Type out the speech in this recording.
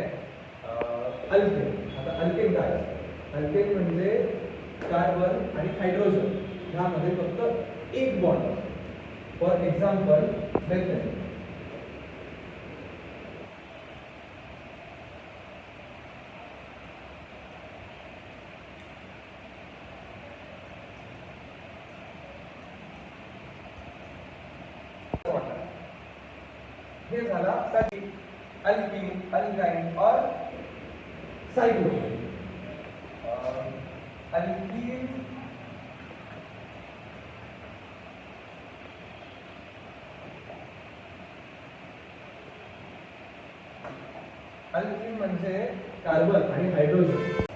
आहे अल्केन. आता अल्केन काय असतं? अल्केन म्हणजे कार्बन आणि हायड्रोजन ह्यामध्ये फक्त एक बॉन्ड असतो. For example methane. हे झाला अल्कीन, अल्काइन और साइक्लोहेन. अल्कीन अल्कीन म्हणजे कार्बन आणि हायड्रोजन